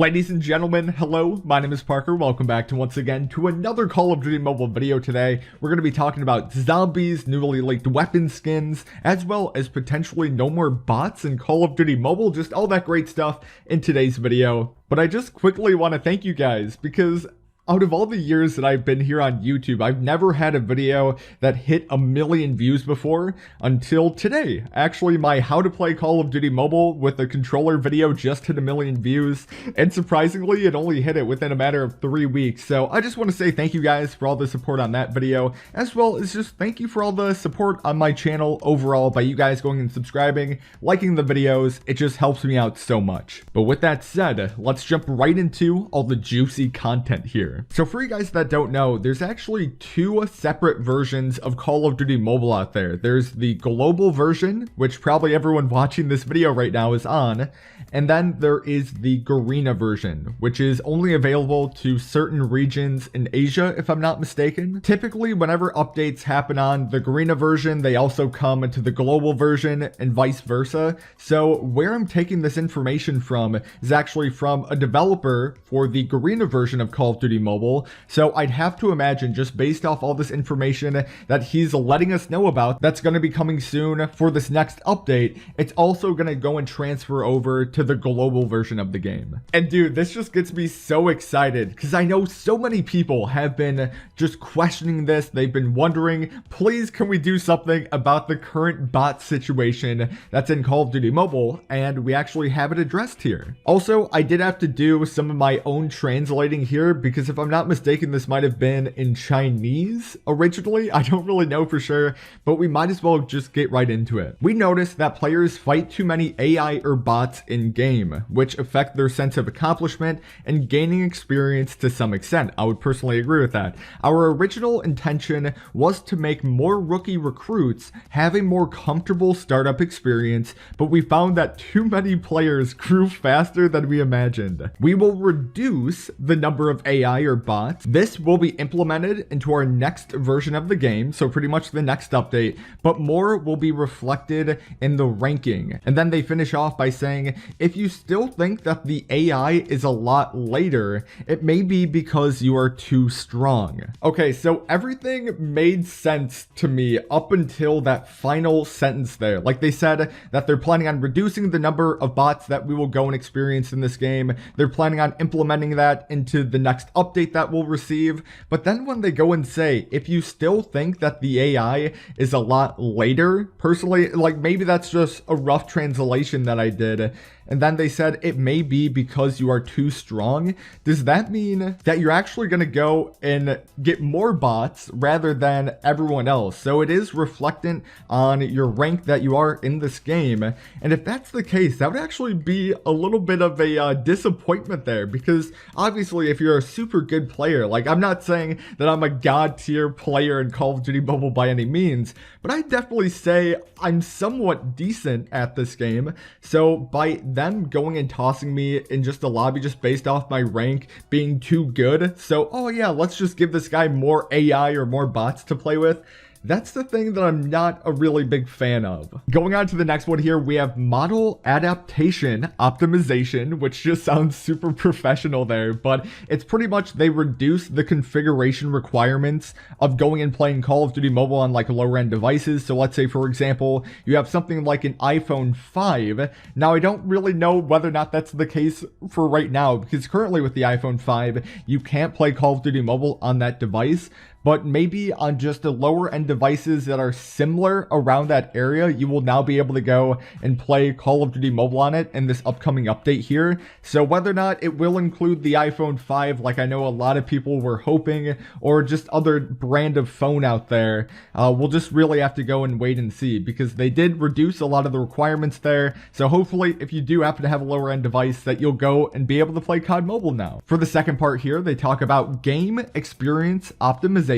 Ladies and gentlemen, hello, my name is Parker. Welcome back to once again to another Call of Duty mobile video. Today, we're going to be talking about zombies, newly leaked weapon skins, as well as potentially no more bots in Call of Duty mobile, just all that great stuff in today's video. But I just quickly want to thank you guys because out of all the years that I've been here on YouTube, I've never had a video that hit 1 million views before until today. Actually, my how to play Call of Duty mobile with a controller video just hit 1 million views, and surprisingly, it only hit it within a matter of 3 weeks. So I just want to say thank you guys for all the support on that video, as well as just thank you for all the support on my channel overall by you guys going and subscribing, liking the videos. It just helps me out so much. But with that said, let's jump right into all the juicy content here. So for you guys that don't know, there's actually 2 separate versions of Call of Duty Mobile out there. There's the global version, which probably everyone watching this video right now is on, and then there is the Garena version, which is only available to certain regions in Asia, if I'm not mistaken. Typically, whenever updates happen on the Garena version, they also come into the global version and vice versa. So where I'm taking this information from is actually from a developer for the Garena version of Call of Duty Mobile. So I'd have to imagine, just based off all this information that he's letting us know about that's going to be coming soon for this next update, it's also going to go and transfer over to the global version of the game. And dude, this just gets me so excited because I know so many people have been just questioning this. They've been wondering, please, can we do something about the current bot situation that's in Call of Duty Mobile? And we actually have it addressed here. Also, I did have to do some of my own translating here because if I'm not mistaken, this might have been in Chinese originally. I don't really know for sure, but we might as well just get right into it. We noticed that players fight too many AI or bots in game, which affect their sense of accomplishment and gaining experience to some extent. I would personally agree with that. Our original intention was to make more rookie recruits have a more comfortable startup experience, but we found that too many players grew faster than we imagined. We will reduce the number of AI or bots. This will be implemented into our next version of the game, so pretty much the next update, but more will be reflected in the ranking. And then they finish off by saying, if you still think that the AI is a lot later, it may be because you are too strong. Okay, so everything made sense to me up until that final sentence there. Like they said that they're planning on reducing the number of bots that we will go and experience in this game. They're planning on implementing that into the next update that we'll receive. But then when they go and say, if you still think that the AI is a lot later, personally, like maybe that's just a rough translation that I did. And then they said it may be because you are too strong. Does that mean that you're actually going to go and get more bots rather than everyone else? So it is reflectant on your rank that you are in this game. And if that's the case, that would actually be a little bit of a disappointment there, because obviously if you're a super good player, like I'm not saying that I'm a god tier player in Call of Duty Mobile by any means, but I definitely say I'm somewhat decent at this game. So by them going and tossing me in just a lobby just based off my rank being too good, so oh yeah, let's just give this guy more AI or more bots to play with, that's the thing that I'm not a really big fan of. Going on to the next one here, we have model adaptation optimization, which just sounds super professional there, but it's pretty much they reduce the configuration requirements of going and playing Call of Duty Mobile on like lower end devices. So let's say, for example, you have something like an iPhone 5. Now, I don't really know whether or not that's the case for right now, because currently with the iPhone 5, you can't play Call of Duty Mobile on that device. But maybe on just the lower end devices that are similar around that area, you will now be able to go and play Call of Duty Mobile on it in this upcoming update here. So whether or not it will include the iPhone 5, like I know a lot of people were hoping, or just other brand of phone out there, we'll just really have to go and wait and see, because they did reduce a lot of the requirements there. So hopefully, if you do happen to have a lower end device, that you'll go and be able to play COD Mobile now. For the second part here, they talk about game experience optimization,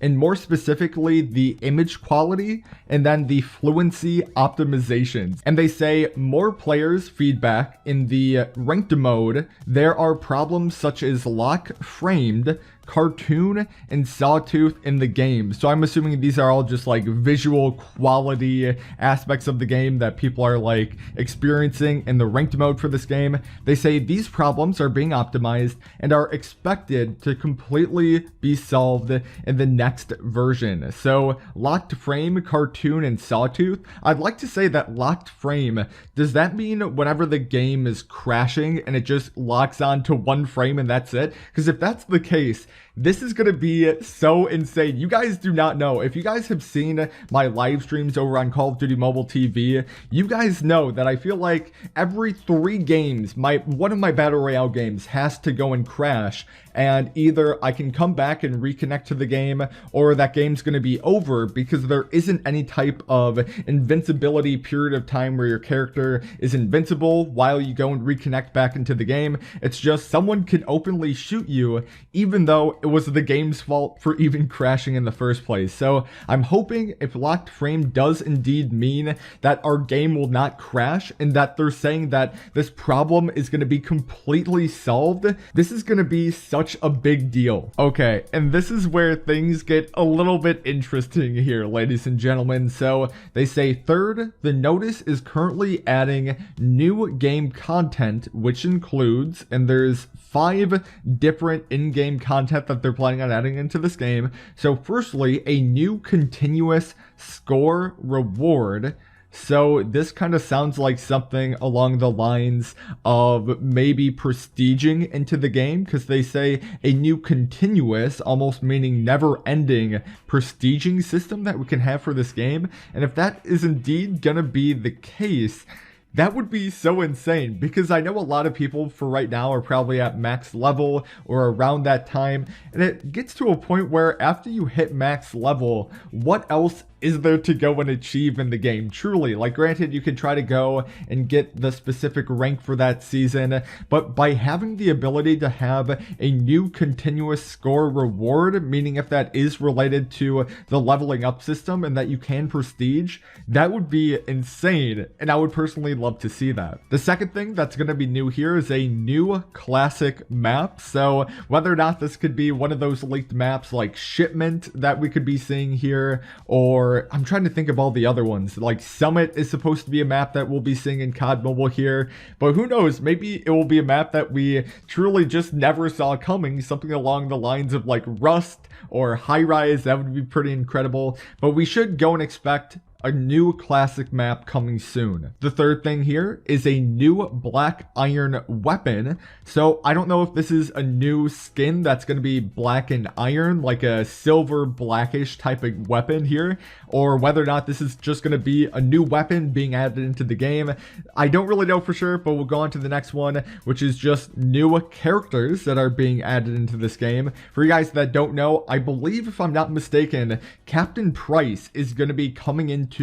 and more specifically the image quality and then the fluency optimizations. And they say more players feedback in the ranked mode, there are problems such as lock framed, cartoon and sawtooth in the game. So I'm assuming these are all just like visual quality aspects of the game that people are like experiencing in the ranked mode for this game. They say these problems are being optimized and are expected to completely be solved in the next version. So locked frame, cartoon, and sawtooth. I'd like to say that locked frame, does that mean whenever the game is crashing and it just locks on to one frame and that's it? Because if that's the case, this is going to be so insane. You guys do not know. If you guys have seen my live streams over on Call of Duty Mobile TV, you guys know that I feel like every 3 games, one of my Battle Royale games has to go and crash. And either I can come back and reconnect to the game, or that game's going to be over because there isn't any type of invincibility period of time where your character is invincible while you go and reconnect back into the game. It's just someone can openly shoot you, even though it was the game's fault for even crashing in the first place. So I'm hoping if locked frame does indeed mean that our game will not crash and that they're saying that this problem is going to be completely solved, this is going to be such a big deal. Okay, and this is where things get a little bit interesting here, ladies and gentlemen. So they say third, the notice is currently adding new game content, which includes, and there's 5 different in-game content that they're planning on adding into this game. So firstly, a new continuous score reward. So this kind of sounds like something along the lines of maybe prestiging into the game, because they say a new continuous, almost meaning never-ending prestiging system that we can have for this game. And if that is indeed gonna be the case, that would be so insane, because I know a lot of people for right now are probably at max level or around that time, and it gets to a point where after you hit max level, what else is there to go and achieve in the game? Truly, like, granted, you can try to go and get the specific rank for that season, but by having the ability to have a new continuous score reward, meaning if that is related to the leveling up system and that you can prestige, that would be insane, and I would personally love to see that. The second thing that's going to be new here is a new classic map. So whether or not this could be one of those leaked maps like Shipment that we could be seeing here, or I'm trying to think of all the other ones. Like Summit is supposed to be a map that we'll be seeing in COD Mobile here, but who knows, maybe it will be a map that we truly just never saw coming, something along the lines of like Rust or High Rise. That would be pretty incredible, but we should go and expect a new classic map coming soon. The third thing here is a new black iron weapon. So I don't know if this is a new skin that's going to be black and iron, like a silver blackish type of weapon here, or whether or not this is just going to be a new weapon being added into the game. I don't really know for sure, but we'll go on to the next one, which is just new characters that are being added into this game. For you guys that don't know, I believe, if I'm not mistaken, Captain Price is going to be coming into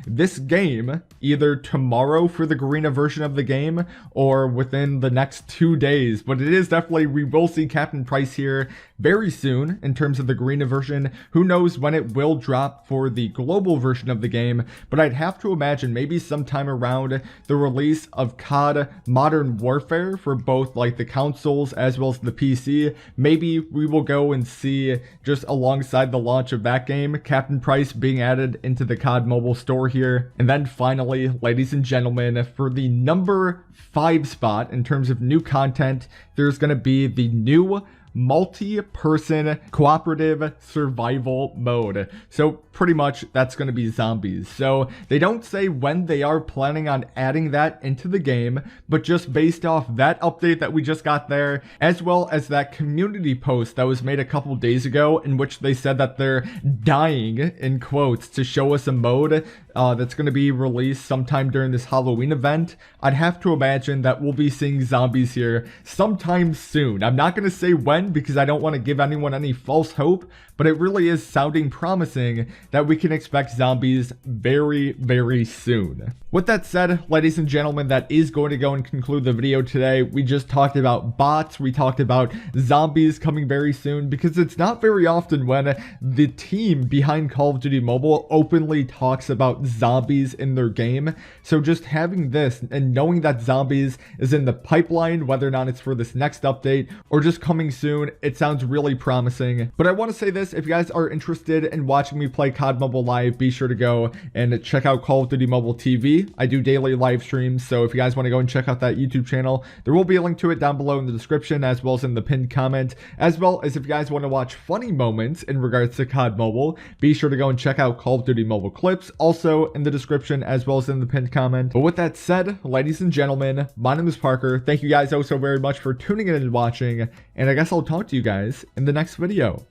this game either tomorrow for the Garena version of the game or within the next 2 days, but it is definitely, we will see Captain Price here very soon in terms of the Garena version. Who knows when it will drop for the global version of the game, but I'd have to imagine maybe sometime around the release of COD Modern Warfare for both like the consoles as well as the PC. Maybe we will go and see, just alongside the launch of that game, Captain Price being added into the COD mobile store here. And then finally, ladies and gentlemen, for the number 5 spot in terms of new content, there's going to be the new multi-person cooperative survival mode. So pretty much that's going to be zombies. So they don't say when they are planning on adding that into the game, but just based off that update that we just got there, as well as that community post that was made a couple days ago in which they said that they're dying, in quotes, to show us a mode that's going to be released sometime during this Halloween event, I'd have to imagine that we'll be seeing zombies here sometime soon. I'm not going to say when because I don't want to give anyone any false hope, but it really is sounding promising that we can expect zombies very, very soon. With that said, ladies and gentlemen, that is going to go and conclude the video today. We just talked about bots, we talked about zombies coming very soon, because it's not very often when the team behind Call of Duty Mobile openly talks about zombies in their game. So just having this and knowing that zombies is in the pipeline, whether or not it's for this next update or just coming soon, soon. It sounds really promising. But I want to say this, if you guys are interested in watching me play COD Mobile live, be sure to go and check out Call of Duty Mobile TV. I do daily live streams, so if you guys want to go and check out that YouTube channel, there will be a link to it down below in the description, as well as in the pinned comment, as well as if you guys want to watch funny moments in regards to COD Mobile, be sure to go and check out Call of Duty Mobile clips, also in the description, as well as in the pinned comment. But with that said, ladies and gentlemen, my name is Parker. Thank you guys so very much for tuning in and watching, and I guess I'll talk to you guys in the next video.